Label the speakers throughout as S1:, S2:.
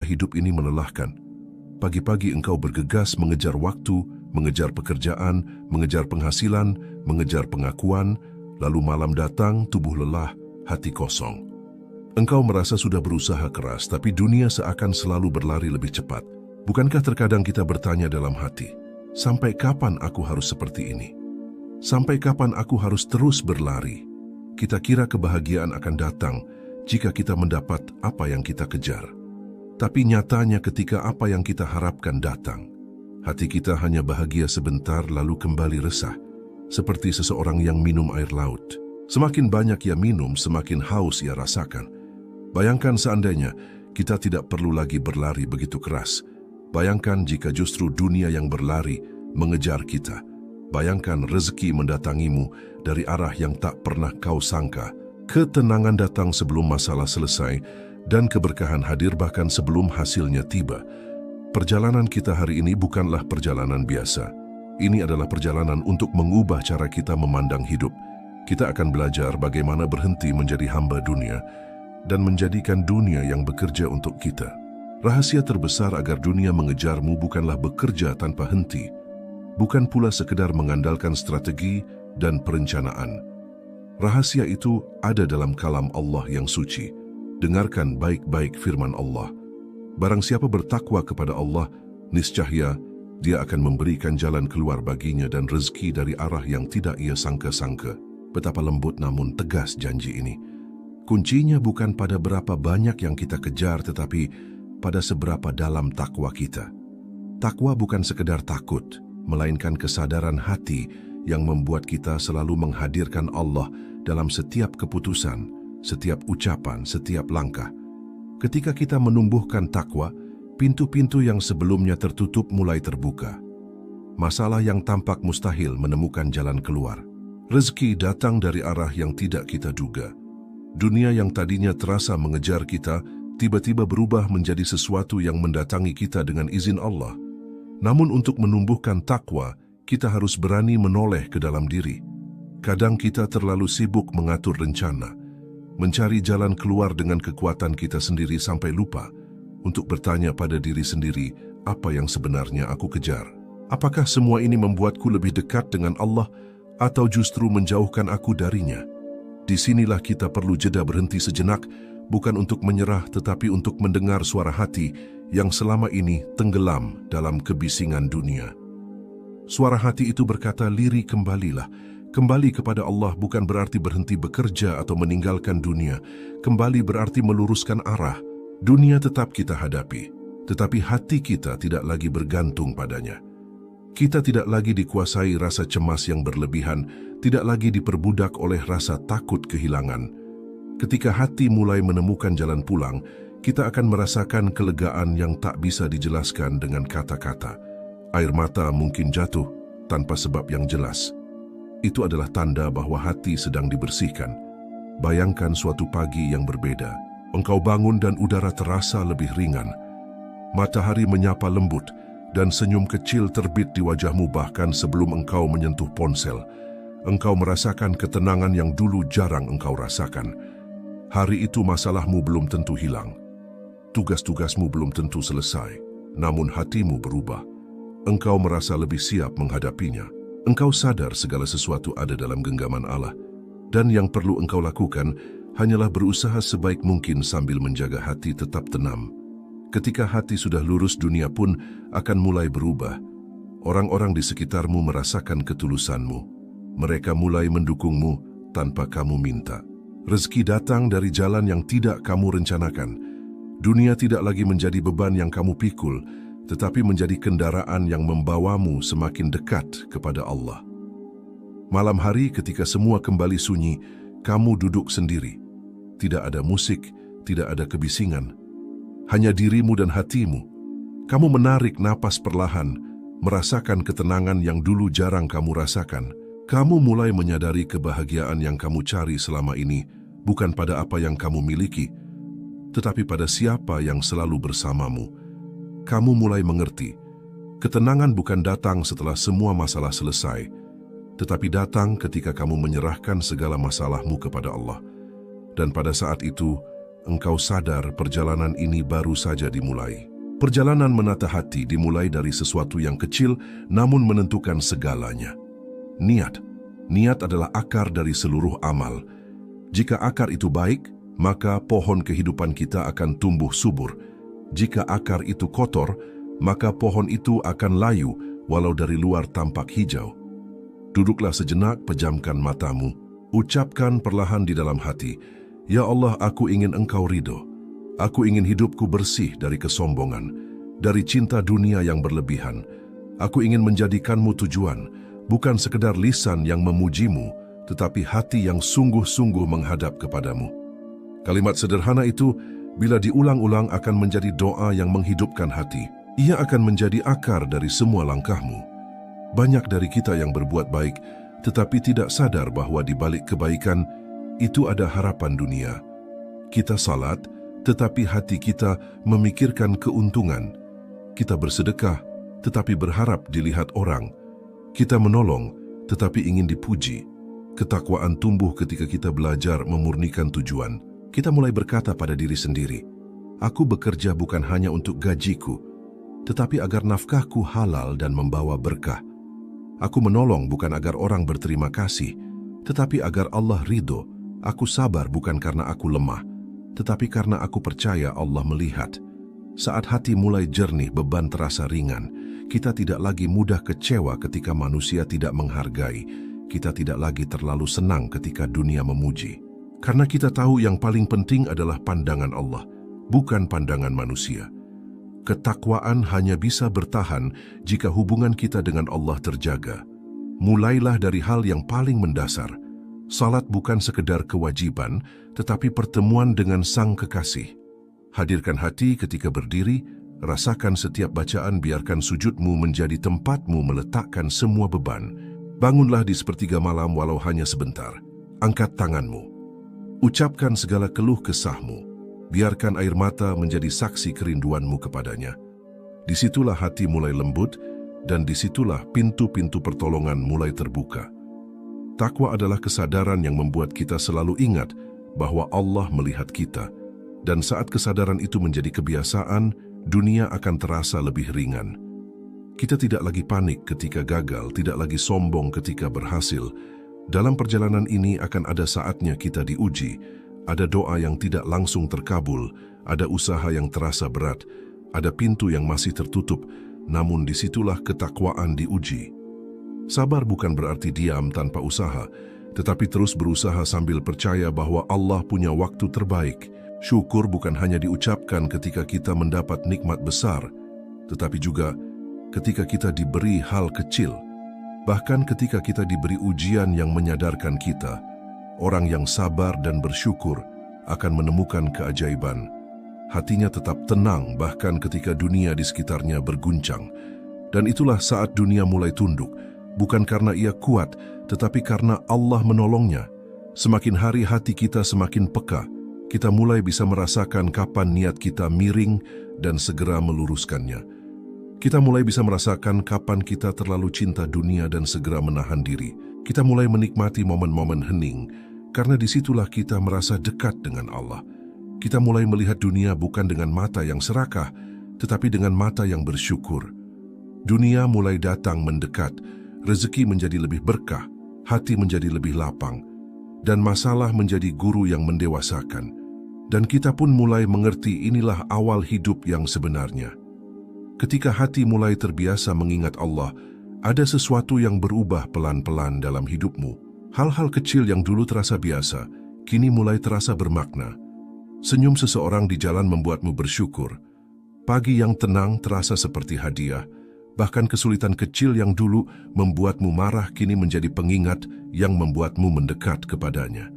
S1: hidup ini melelahkan. Pagi-pagi engkau bergegas mengejar waktu, mengejar pekerjaan, mengejar penghasilan, mengejar pengakuan, lalu malam datang, tubuh lelah, hati kosong. Engkau merasa sudah berusaha keras, tapi dunia seakan selalu berlari lebih cepat. Bukankah terkadang kita bertanya dalam hati, sampai kapan aku harus seperti ini? Sampai kapan aku harus terus berlari? Kita kira kebahagiaan akan datang jika kita mendapat apa yang kita kejar. Tapi nyatanya ketika apa yang kita harapkan datang, hati kita hanya bahagia sebentar lalu kembali resah, seperti seseorang yang minum air laut. Semakin banyak ia minum, semakin haus ia rasakan. Bayangkan seandainya kita tidak perlu lagi berlari begitu keras. Bayangkan jika justru dunia yang berlari mengejar kita. Bayangkan rezeki mendatangimu dari arah yang tak pernah kau sangka. Ketenangan datang sebelum masalah selesai dan keberkahan hadir bahkan sebelum hasilnya tiba. Perjalanan kita hari ini bukanlah perjalanan biasa. Ini adalah perjalanan untuk mengubah cara kita memandang hidup. Kita akan belajar bagaimana berhenti menjadi hamba dunia dan menjadikan dunia yang bekerja untuk kita. Rahasia terbesar agar dunia mengejarmu bukanlah bekerja tanpa henti, bukan pula sekedar mengandalkan strategi dan perencanaan. Rahasia itu ada dalam kalam Allah yang suci. Dengarkan baik-baik firman Allah. Barang siapa bertakwa kepada Allah, niscaya Dia akan memberikan jalan keluar baginya dan rezeki dari arah yang tidak ia sangka-sangka. Betapa lembut namun tegas janji ini. Kuncinya bukan pada berapa banyak yang kita kejar, tetapi pada seberapa dalam takwa kita. Takwa bukan sekedar takut, melainkan kesadaran hati yang membuat kita selalu menghadirkan Allah dalam setiap keputusan, setiap ucapan, setiap langkah. Ketika kita menumbuhkan takwa, pintu-pintu yang sebelumnya tertutup mulai terbuka. Masalah yang tampak mustahil menemukan jalan keluar. Rezeki datang dari arah yang tidak kita duga. Dunia yang tadinya terasa mengejar kita, tiba-tiba berubah menjadi sesuatu yang mendatangi kita dengan izin Allah. Namun untuk menumbuhkan takwa, kita harus berani menoleh ke dalam diri. Kadang kita terlalu sibuk mengatur rencana, mencari jalan keluar dengan kekuatan kita sendiri sampai lupa untuk bertanya pada diri sendiri, apa yang sebenarnya aku kejar? Apakah semua ini membuatku lebih dekat dengan Allah atau justru menjauhkan aku darinya? Disinilah kita perlu jeda berhenti sejenak, bukan untuk menyerah tetapi untuk mendengar suara hati yang selama ini tenggelam dalam kebisingan dunia. Suara hati itu berkata, liri kembalilah. Kembali kepada Allah bukan berarti berhenti bekerja atau meninggalkan dunia. Kembali berarti meluruskan arah. Dunia tetap kita hadapi, tetapi hati kita tidak lagi bergantung padanya. Kita tidak lagi dikuasai rasa cemas yang berlebihan, tidak lagi diperbudak oleh rasa takut kehilangan. Ketika hati mulai menemukan jalan pulang, kita akan merasakan kelegaan yang tak bisa dijelaskan dengan kata-kata. Air mata mungkin jatuh tanpa sebab yang jelas. Itu adalah tanda bahwa hati sedang dibersihkan. Bayangkan suatu pagi yang berbeda. Engkau bangun dan udara terasa lebih ringan. Matahari menyapa lembut dan senyum kecil terbit di wajahmu bahkan sebelum engkau menyentuh ponsel. Engkau merasakan ketenangan yang dulu jarang engkau rasakan. Hari itu masalahmu belum tentu hilang. Tugas-tugasmu belum tentu selesai. Namun hatimu berubah. Engkau merasa lebih siap menghadapinya. Engkau sadar segala sesuatu ada dalam genggaman Allah. Dan yang perlu engkau lakukan hanyalah berusaha sebaik mungkin sambil menjaga hati tetap tenang. Ketika hati sudah lurus, dunia pun akan mulai berubah. Orang-orang di sekitarmu merasakan ketulusanmu. Mereka mulai mendukungmu tanpa kamu minta. Rezeki datang dari jalan yang tidak kamu rencanakan. Dunia tidak lagi menjadi beban yang kamu pikul, tetapi menjadi kendaraan yang membawamu semakin dekat kepada Allah. Malam hari ketika semua kembali sunyi, kamu duduk sendiri. Tidak ada musik, tidak ada kebisingan. Hanya dirimu dan hatimu. Kamu menarik napas perlahan, merasakan ketenangan yang dulu jarang kamu rasakan. Kamu mulai menyadari kebahagiaan yang kamu cari selama ini, bukan pada apa yang kamu miliki, tetapi pada siapa yang selalu bersamamu. Kamu mulai mengerti, ketenangan bukan datang setelah semua masalah selesai, tetapi datang ketika kamu menyerahkan segala masalahmu kepada Allah. Dan pada saat itu, engkau sadar perjalanan ini baru saja dimulai. Perjalanan menata hati dimulai dari sesuatu yang kecil namun menentukan segalanya. Niat. Niat adalah akar dari seluruh amal. Jika akar itu baik, maka pohon kehidupan kita akan tumbuh subur. Jika akar itu kotor, maka pohon itu akan layu walau dari luar tampak hijau. Duduklah sejenak, pejamkan matamu. Ucapkan perlahan di dalam hati, "Ya Allah, aku ingin Engkau ridho. Aku ingin hidupku bersih dari kesombongan, dari cinta dunia yang berlebihan. Aku ingin menjadikanmu tujuan, bukan sekedar lisan yang memujimu, tetapi hati yang sungguh-sungguh menghadap kepadamu." Kalimat sederhana itu, bila diulang-ulang akan menjadi doa yang menghidupkan hati. Ia akan menjadi akar dari semua langkahmu. Banyak dari kita yang berbuat baik, tetapi tidak sadar bahwa di balik kebaikan itu ada harapan dunia. Kita salat, tetapi hati kita memikirkan keuntungan. Kita bersedekah, tetapi berharap dilihat orang. Kita menolong, tetapi ingin dipuji. Ketakwaan tumbuh ketika kita belajar memurnikan tujuan. Kita mulai berkata pada diri sendiri, "Aku bekerja bukan hanya untuk gajiku, tetapi agar nafkahku halal dan membawa berkah. Aku menolong bukan agar orang berterima kasih, tetapi agar Allah ridho. Aku sabar bukan karena aku lemah, tetapi karena aku percaya Allah melihat." Saat hati mulai jernih, beban terasa ringan. Kita tidak lagi mudah kecewa ketika manusia tidak menghargai. Kita tidak lagi terlalu senang ketika dunia memuji. Karena kita tahu yang paling penting adalah pandangan Allah, bukan pandangan manusia. Ketakwaan hanya bisa bertahan jika hubungan kita dengan Allah terjaga. Mulailah dari hal yang paling mendasar. Salat bukan sekedar kewajiban, tetapi pertemuan dengan Sang Kekasih. Hadirkan hati ketika berdiri, rasakan setiap bacaan, biarkan sujudmu menjadi tempatmu meletakkan semua beban. Bangunlah di sepertiga malam walau hanya sebentar. Angkat tanganmu. Ucapkan segala keluh kesahmu. Biarkan air mata menjadi saksi kerinduanmu kepadanya. Disitulah hati mulai lembut, dan disitulah pintu-pintu pertolongan mulai terbuka. Takwa adalah kesadaran yang membuat kita selalu ingat bahwa Allah melihat kita. Dan saat kesadaran itu menjadi kebiasaan, dunia akan terasa lebih ringan. Kita tidak lagi panik ketika gagal, tidak lagi sombong ketika berhasil. Dalam perjalanan ini akan ada saatnya kita diuji. Ada doa yang tidak langsung terkabul, ada usaha yang terasa berat, ada pintu yang masih tertutup, namun disitulah ketakwaan diuji. Sabar bukan berarti diam tanpa usaha, tetapi terus berusaha sambil percaya bahwa Allah punya waktu terbaik. Syukur bukan hanya diucapkan ketika kita mendapat nikmat besar, tetapi juga ketika kita diberi hal kecil. Bahkan ketika kita diberi ujian yang menyadarkan kita, orang yang sabar dan bersyukur akan menemukan keajaiban. Hatinya tetap tenang bahkan ketika dunia di sekitarnya berguncang. Dan itulah saat dunia mulai tunduk, bukan karena ia kuat, tetapi karena Allah menolongnya. Semakin hari hati kita semakin peka, kita mulai bisa merasakan kapan niat kita miring dan segera meluruskannya. Kita mulai bisa merasakan kapan kita terlalu cinta dunia dan segera menahan diri. Kita mulai menikmati momen-momen hening, karena disitulah kita merasa dekat dengan Allah. Kita mulai melihat dunia bukan dengan mata yang serakah, tetapi dengan mata yang bersyukur. Dunia mulai datang mendekat, rezeki menjadi lebih berkah, hati menjadi lebih lapang, dan masalah menjadi guru yang mendewasakan. Dan kita pun mulai mengerti inilah awal hidup yang sebenarnya. Ketika hati mulai terbiasa mengingat Allah, ada sesuatu yang berubah pelan-pelan dalam hidupmu. Hal-hal kecil yang dulu terasa biasa, kini mulai terasa bermakna. Senyum seseorang di jalan membuatmu bersyukur. Pagi yang tenang terasa seperti hadiah. Bahkan kesulitan kecil yang dulu membuatmu marah kini menjadi pengingat yang membuatmu mendekat kepadanya.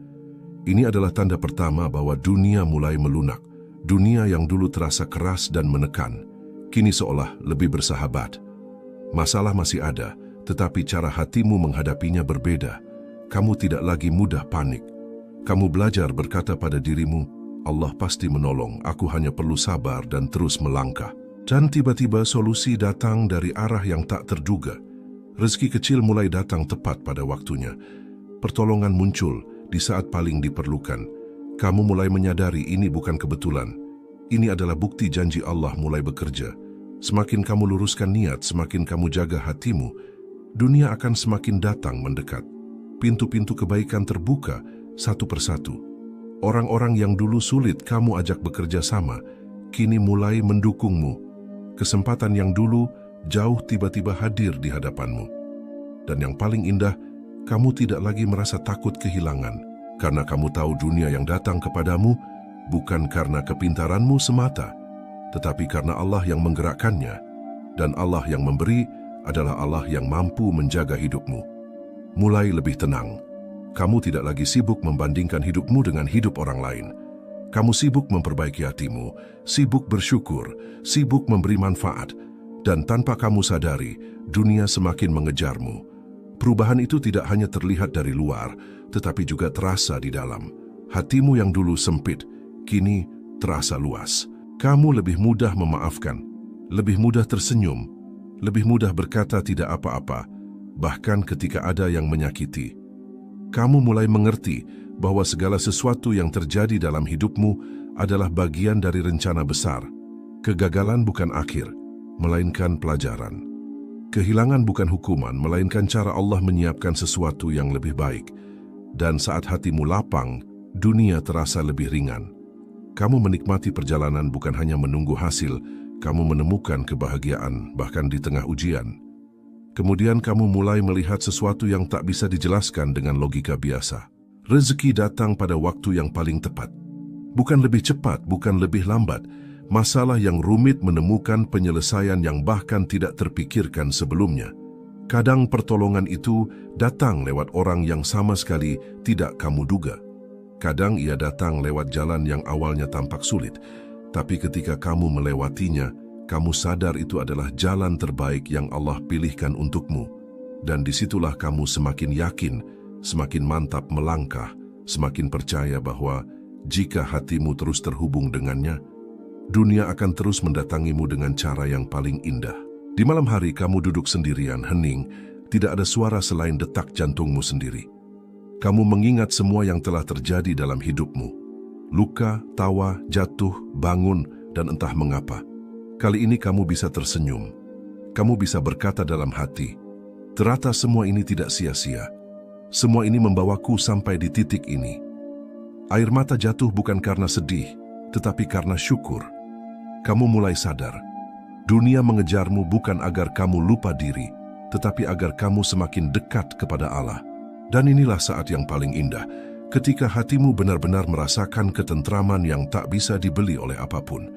S1: Ini adalah tanda pertama bahwa dunia mulai melunak. Dunia yang dulu terasa keras dan menekan, kini seolah lebih bersahabat. Masalah masih ada, tetapi cara hatimu menghadapinya berbeda. Kamu tidak lagi mudah panik. Kamu belajar berkata pada dirimu, Allah pasti menolong, aku hanya perlu sabar dan terus melangkah. Dan tiba-tiba solusi datang dari arah yang tak terduga. Rezeki kecil mulai datang tepat pada waktunya. Pertolongan muncul di saat paling diperlukan. Kamu mulai menyadari ini bukan kebetulan. Ini adalah bukti janji Allah mulai bekerja. Semakin kamu luruskan niat, semakin kamu jaga hatimu, dunia akan semakin datang mendekat. Pintu-pintu kebaikan terbuka satu persatu. Orang-orang yang dulu sulit kamu ajak bekerja sama, kini mulai mendukungmu. Kesempatan yang dulu jauh tiba-tiba hadir di hadapanmu. Dan yang paling indah, kamu tidak lagi merasa takut kehilangan, karena kamu tahu dunia yang datang kepadamu bukan karena kepintaranmu semata, tetapi karena Allah yang menggerakkannya, dan Allah yang memberi adalah Allah yang mampu menjaga hidupmu. Mulai lebih tenang. Kamu tidak lagi sibuk membandingkan hidupmu dengan hidup orang lain. Kamu sibuk memperbaiki hatimu, sibuk bersyukur, sibuk memberi manfaat, dan tanpa kamu sadari, dunia semakin mengejarmu. Perubahan itu tidak hanya terlihat dari luar, tetapi juga terasa di dalam. Hatimu yang dulu sempit, kini terasa luas. Kamu lebih mudah memaafkan, lebih mudah tersenyum, lebih mudah berkata tidak apa-apa, bahkan ketika ada yang menyakiti. Kamu mulai mengerti bahwa segala sesuatu yang terjadi dalam hidupmu adalah bagian dari rencana besar. Kegagalan bukan akhir, melainkan pelajaran. Kehilangan bukan hukuman, melainkan cara Allah menyiapkan sesuatu yang lebih baik. Dan saat hatimu lapang, dunia terasa lebih ringan. Kamu menikmati perjalanan bukan hanya menunggu hasil, kamu menemukan kebahagiaan bahkan di tengah ujian. Kemudian kamu mulai melihat sesuatu yang tak bisa dijelaskan dengan logika biasa. Rezeki datang pada waktu yang paling tepat. Bukan lebih cepat, bukan lebih lambat. Masalah yang rumit menemukan penyelesaian yang bahkan tidak terpikirkan sebelumnya. Kadang pertolongan itu datang lewat orang yang sama sekali tidak kamu duga. Kadang ia datang lewat jalan yang awalnya tampak sulit, tapi ketika kamu melewatinya, kamu sadar itu adalah jalan terbaik yang Allah pilihkan untukmu. Dan disitulah kamu semakin yakin, semakin mantap melangkah, semakin percaya bahwa jika hatimu terus terhubung dengannya, dunia akan terus mendatangimu dengan cara yang paling indah. Di malam hari kamu duduk sendirian, hening, tidak ada suara selain detak jantungmu sendiri. Kamu mengingat semua yang telah terjadi dalam hidupmu. Luka, tawa, jatuh, bangun, dan entah mengapa. Kali ini kamu bisa tersenyum. Kamu bisa berkata dalam hati, ternyata semua ini tidak sia-sia. Semua ini membawaku sampai di titik ini. Air mata jatuh bukan karena sedih, tetapi karena syukur. Kamu mulai sadar, dunia mengejarmu bukan agar kamu lupa diri, tetapi agar kamu semakin dekat kepada Allah. Dan inilah saat yang paling indah, ketika hatimu benar-benar merasakan ketentraman yang tak bisa dibeli oleh apapun.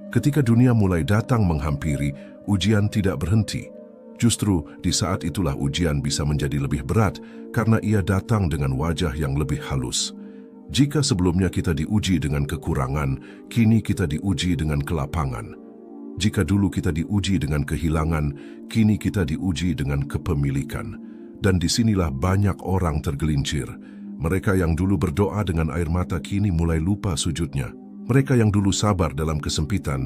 S1: Ketika dunia mulai datang menghampiri, ujian tidak berhenti. Justru di saat itulah ujian bisa menjadi lebih berat karena ia datang dengan wajah yang lebih halus. Jika sebelumnya kita diuji dengan kekurangan, kini kita diuji dengan kelapangan. Jika dulu kita diuji dengan kehilangan, kini kita diuji dengan kepemilikan. Dan disinilah banyak orang tergelincir. Mereka yang dulu berdoa dengan air mata kini mulai lupa sujudnya. Mereka yang dulu sabar dalam kesempitan,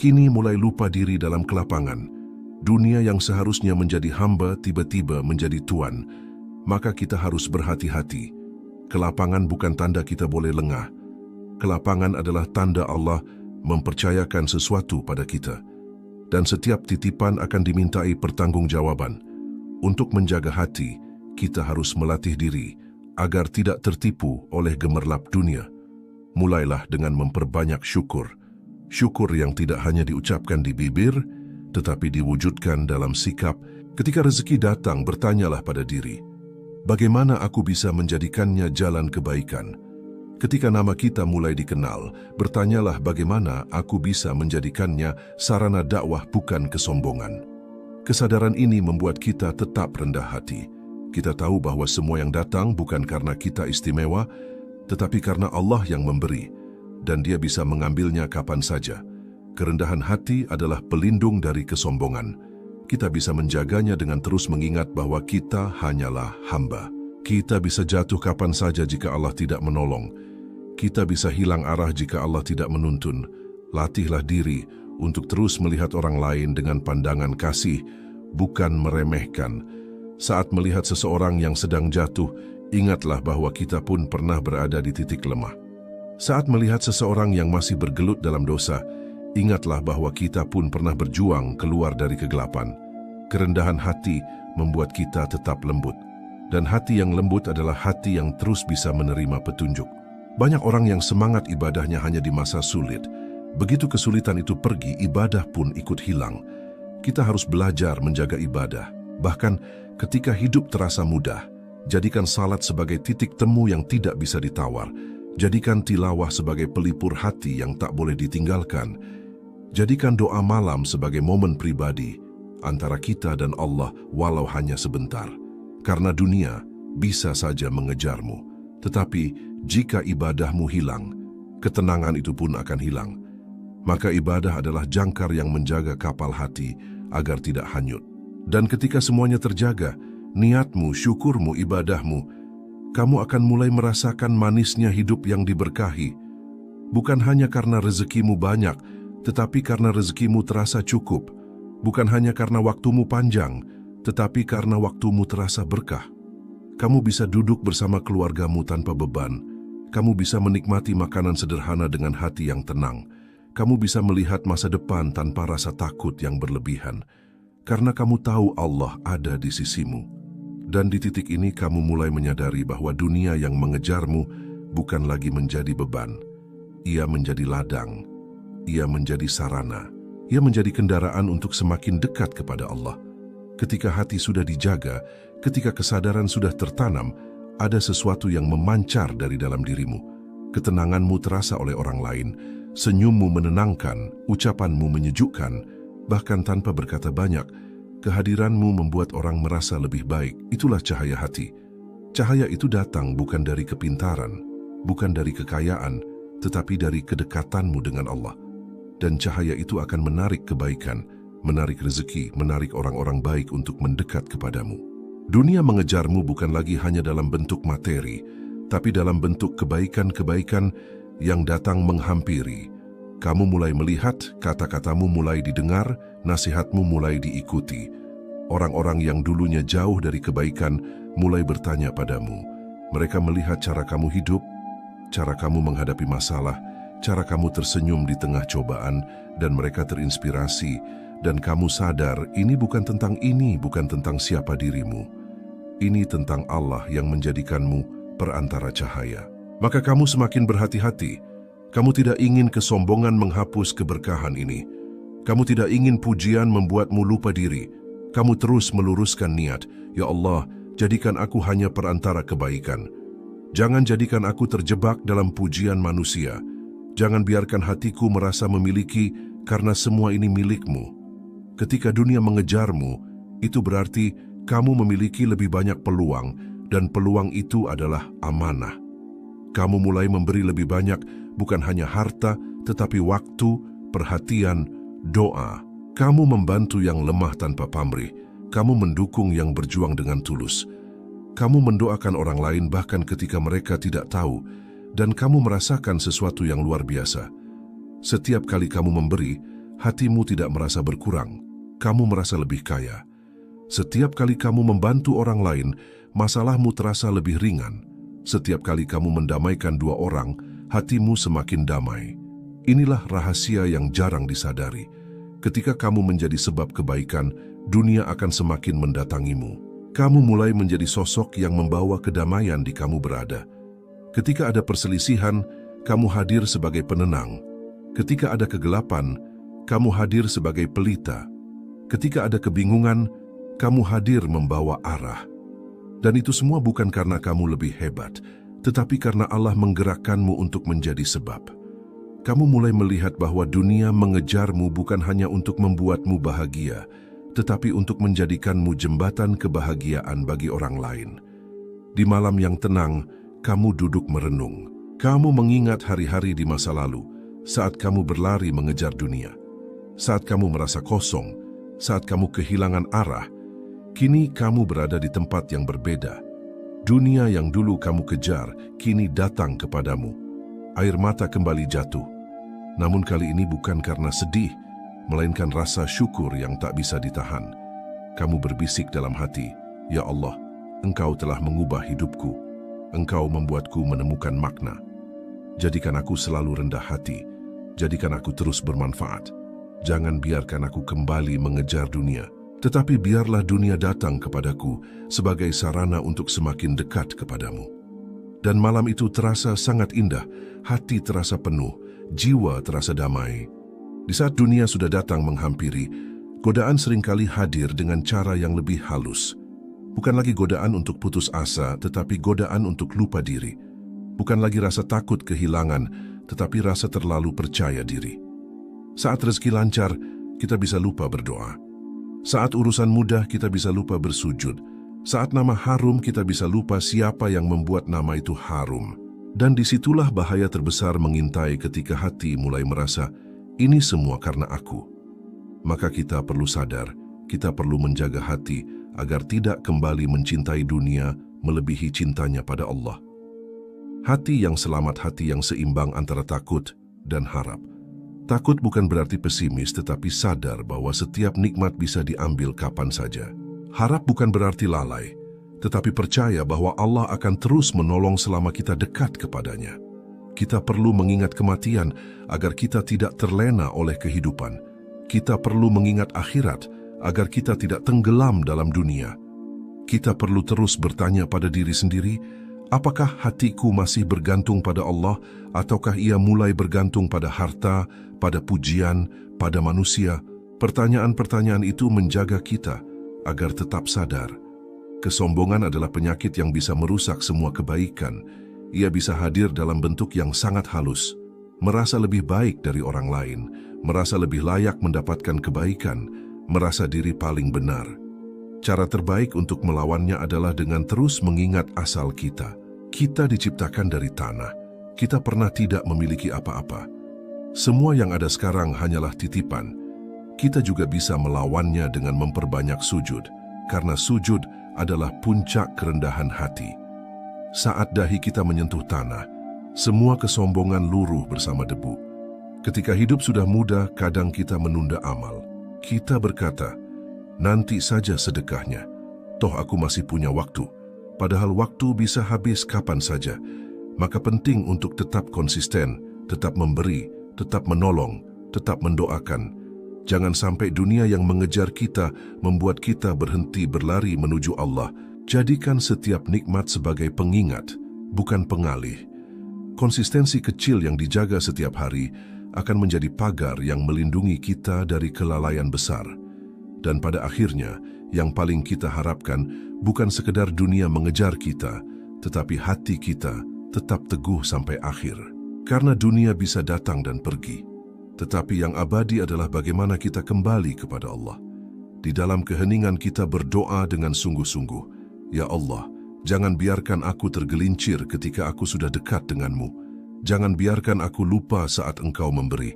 S1: kini mulai lupa diri dalam kelapangan. Dunia yang seharusnya menjadi hamba tiba-tiba menjadi tuan. Maka kita harus berhati-hati. Kelapangan bukan tanda kita boleh lengah. Kelapangan adalah tanda Allah mempercayakan sesuatu pada kita. Dan setiap titipan akan dimintai pertanggungjawaban. Untuk menjaga hati, kita harus melatih diri agar tidak tertipu oleh gemerlap dunia. Mulailah dengan memperbanyak syukur. Syukur yang tidak hanya diucapkan di bibir, tetapi diwujudkan dalam sikap. Ketika rezeki datang, bertanyalah pada diri, bagaimana aku bisa menjadikannya jalan kebaikan? Ketika nama kita mulai dikenal, bertanyalah bagaimana aku bisa menjadikannya sarana dakwah bukan kesombongan. Kesadaran ini membuat kita tetap rendah hati. Kita tahu bahwa semua yang datang bukan karena kita istimewa, tetapi karena Allah yang memberi, dan Dia bisa mengambilnya kapan saja. Kerendahan hati adalah pelindung dari kesombongan. Kita bisa menjaganya dengan terus mengingat bahwa kita hanyalah hamba. Kita bisa jatuh kapan saja jika Allah tidak menolong. Kita bisa hilang arah jika Allah tidak menuntun. Latihlah diri untuk terus melihat orang lain dengan pandangan kasih, bukan meremehkan. Saat melihat seseorang yang sedang jatuh, ingatlah bahwa kita pun pernah berada di titik lemah. Saat melihat seseorang yang masih bergelut dalam dosa, ingatlah bahwa kita pun pernah berjuang keluar dari kegelapan. Kerendahan hati membuat kita tetap lembut. Dan hati yang lembut adalah hati yang terus bisa menerima petunjuk. Banyak orang yang semangat ibadahnya hanya di masa sulit. Begitu kesulitan itu pergi, ibadah pun ikut hilang. Kita harus belajar menjaga ibadah. Bahkan ketika hidup terasa mudah, jadikan salat sebagai titik temu yang tidak bisa ditawar. Jadikan tilawah sebagai pelipur hati yang tak boleh ditinggalkan. Jadikan doa malam sebagai momen pribadi antara kita dan Allah walau hanya sebentar. Karena dunia bisa saja mengejarmu. Tetapi jika ibadahmu hilang, ketenangan itu pun akan hilang. Maka ibadah adalah jangkar yang menjaga kapal hati agar tidak hanyut. Dan ketika semuanya terjaga, niatmu, syukurmu, ibadahmu, kamu akan mulai merasakan manisnya hidup yang diberkahi. Bukan hanya karena rezekimu banyak, tetapi karena rezekimu terasa cukup. Bukan hanya karena waktumu panjang, tetapi karena waktumu terasa berkah. Kamu bisa duduk bersama keluargamu tanpa beban. Kamu bisa menikmati makanan sederhana dengan hati yang tenang. Kamu bisa melihat masa depan tanpa rasa takut yang berlebihan. Karena kamu tahu Allah ada di sisimu. Dan di titik ini kamu mulai menyadari bahwa dunia yang mengejarmu bukan lagi menjadi beban. Ia menjadi ladang, ia menjadi sarana, ia menjadi kendaraan untuk semakin dekat kepada Allah. Ketika hati sudah dijaga, ketika kesadaran sudah tertanam, ada sesuatu yang memancar dari dalam dirimu. Ketenanganmu terasa oleh orang lain, senyummu menenangkan, ucapanmu menyejukkan, bahkan tanpa berkata banyak. Kehadiranmu membuat orang merasa lebih baik. Itulah cahaya hati. Cahaya itu datang bukan dari kepintaran, bukan dari kekayaan, tetapi dari kedekatanmu dengan Allah. Dan cahaya itu akan menarik kebaikan, menarik rezeki, menarik orang-orang baik untuk mendekat kepadamu. Dunia mengejarmu bukan lagi hanya dalam bentuk materi, tapi dalam bentuk kebaikan-kebaikan yang datang menghampiri. Kamu mulai melihat, kata-katamu mulai didengar, nasihatmu mulai diikuti. Orang-orang yang dulunya jauh dari kebaikan mulai bertanya padamu. Mereka melihat cara kamu hidup, cara kamu menghadapi masalah, cara kamu tersenyum di tengah cobaan, dan mereka terinspirasi. Dan kamu sadar, ini bukan tentang siapa dirimu. Ini tentang Allah yang menjadikanmu perantara cahaya. Maka kamu semakin berhati-hati. Kamu tidak ingin kesombongan menghapus keberkahan ini. Kamu tidak ingin pujian membuatmu lupa diri. Kamu terus meluruskan niat. Ya Allah, jadikan aku hanya perantara kebaikan. Jangan jadikan aku terjebak dalam pujian manusia. Jangan biarkan hatiku merasa memiliki karena semua ini milikmu. Ketika dunia mengejarmu, itu berarti kamu memiliki lebih banyak peluang dan peluang itu adalah amanah. Kamu mulai memberi lebih banyak, bukan hanya harta, tetapi waktu, perhatian, doa. Kamu membantu yang lemah tanpa pamrih. Kamu mendukung yang berjuang dengan tulus. Kamu mendoakan orang lain bahkan ketika mereka tidak tahu. Dan kamu merasakan sesuatu yang luar biasa. Setiap kali kamu memberi, hatimu tidak merasa berkurang. Kamu merasa lebih kaya. Setiap kali kamu membantu orang lain, masalahmu terasa lebih ringan. Setiap kali kamu mendamaikan dua orang, hatimu semakin damai. Inilah rahasia yang jarang disadari. Ketika kamu menjadi sebab kebaikan, dunia akan semakin mendatangimu. Kamu mulai menjadi sosok yang membawa kedamaian di kamu berada. Ketika ada perselisihan, kamu hadir sebagai penenang. Ketika ada kegelapan, kamu hadir sebagai pelita. Ketika ada kebingungan, kamu hadir membawa arah. Dan itu semua bukan karena kamu lebih hebat, tetapi karena Allah menggerakkanmu untuk menjadi sebab. Kamu mulai melihat bahwa dunia mengejarmu bukan hanya untuk membuatmu bahagia, tetapi untuk menjadikanmu jembatan kebahagiaan bagi orang lain. Di malam yang tenang, kamu duduk merenung. Kamu mengingat hari-hari di masa lalu, saat kamu berlari mengejar dunia. Saat kamu merasa kosong, saat kamu kehilangan arah, kini kamu berada di tempat yang berbeda. Dunia yang dulu kamu kejar, kini datang kepadamu. Air mata kembali jatuh. Namun kali ini bukan karena sedih, melainkan rasa syukur yang tak bisa ditahan. Kamu berbisik dalam hati, "Ya Allah, Engkau telah mengubah hidupku. Engkau membuatku menemukan makna." Jadikan aku selalu rendah hati. Jadikan aku terus bermanfaat. Jangan biarkan aku kembali mengejar dunia, tetapi biarlah dunia datang kepadaku sebagai sarana untuk semakin dekat kepadamu. Dan malam itu terasa sangat indah, hati terasa penuh, jiwa terasa damai. Di saat dunia sudah datang menghampiri, godaan seringkali hadir dengan cara yang lebih halus. Bukan lagi godaan untuk putus asa, tetapi godaan untuk lupa diri. Bukan lagi rasa takut kehilangan, tetapi rasa terlalu percaya diri. Saat rezeki lancar, kita bisa lupa berdoa. Saat urusan mudah, kita bisa lupa bersujud. Saat nama harum, kita bisa lupa siapa yang membuat nama itu harum. Dan disitulah bahaya terbesar mengintai ketika hati mulai merasa, ini semua karena aku. Maka kita perlu sadar, kita perlu menjaga hati agar tidak kembali mencintai dunia melebihi cintanya pada Allah. Hati yang selamat, hati yang seimbang antara takut dan harap. Takut bukan berarti pesimis, tetapi sadar bahwa setiap nikmat bisa diambil kapan saja. Harap bukan berarti lalai, tetapi percaya bahwa Allah akan terus menolong selama kita dekat kepadanya. Kita perlu mengingat kematian agar kita tidak terlena oleh kehidupan. Kita perlu mengingat akhirat agar kita tidak tenggelam dalam dunia. Kita perlu terus bertanya pada diri sendiri, apakah hatiku masih bergantung pada Allah ataukah ia mulai bergantung pada harta, pada pujian, pada manusia? Pertanyaan-pertanyaan itu menjaga kita agar tetap sadar. Kesombongan adalah penyakit yang bisa merusak semua kebaikan. Ia bisa hadir dalam bentuk yang sangat halus. Merasa lebih baik dari orang lain, merasa lebih layak mendapatkan kebaikan, merasa diri paling benar. Cara terbaik untuk melawannya adalah dengan terus mengingat asal kita. Kita diciptakan dari tanah. Kita pernah tidak memiliki apa-apa. Semua yang ada sekarang hanyalah titipan. Kita juga bisa melawannya dengan memperbanyak sujud, karena sujud adalah puncak kerendahan hati. Saat dahi kita menyentuh tanah, semua kesombongan luruh bersama debu. Ketika hidup sudah mudah, kadang kita menunda amal. Kita berkata, nanti saja sedekahnya, toh aku masih punya waktu. Padahal waktu bisa habis kapan saja. Maka penting untuk tetap konsisten, tetap memberi, tetap menolong, tetap mendoakan. Jangan sampai dunia yang mengejar kita membuat kita berhenti berlari menuju Allah. Jadikan setiap nikmat sebagai pengingat, bukan pengalih. Konsistensi kecil yang dijaga setiap hari akan menjadi pagar yang melindungi kita dari kelalaian besar. Dan pada akhirnya, yang paling kita harapkan bukan sekedar dunia mengejar kita, tetapi hati kita tetap teguh sampai akhir. Karena dunia bisa datang dan pergi, tetapi yang abadi adalah bagaimana kita kembali kepada Allah. Di dalam keheningan kita berdoa dengan sungguh-sungguh, Ya Allah, jangan biarkan aku tergelincir ketika aku sudah dekat denganmu. Jangan biarkan aku lupa saat Engkau memberi.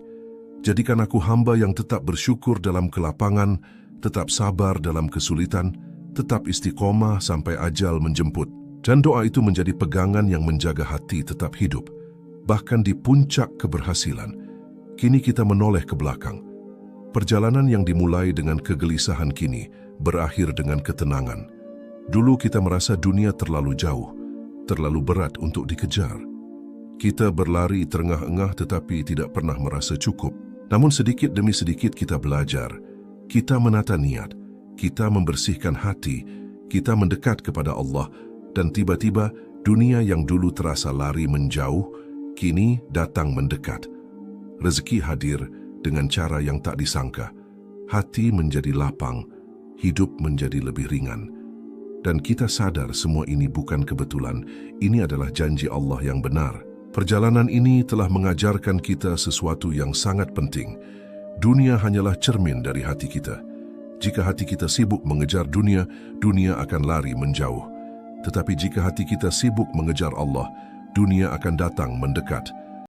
S1: Jadikan aku hamba yang tetap bersyukur dalam kelapangan, tetap sabar dalam kesulitan, tetap istiqomah sampai ajal menjemput. Dan doa itu menjadi pegangan yang menjaga hati tetap hidup. Bahkan di puncak keberhasilan, kini kita menoleh ke belakang. Perjalanan yang dimulai dengan kegelisahan kini berakhir dengan ketenangan. Dulu kita merasa dunia terlalu jauh, terlalu berat untuk dikejar. Kita berlari terengah-engah tetapi tidak pernah merasa cukup. Namun sedikit demi sedikit kita belajar. Kita menata niat, kita membersihkan hati, kita mendekat kepada Allah, dan tiba-tiba dunia yang dulu terasa lari menjauh, kini datang mendekat. Rezeki hadir dengan cara yang tak disangka. Hati menjadi lapang, hidup menjadi lebih ringan. Dan kita sadar semua ini bukan kebetulan, ini adalah janji Allah yang benar. Perjalanan ini telah mengajarkan kita sesuatu yang sangat penting. Dunia hanyalah cermin dari hati kita. Jika hati kita sibuk mengejar dunia, dunia akan lari menjauh. Tetapi jika hati kita sibuk mengejar Allah, dunia akan datang mendekat.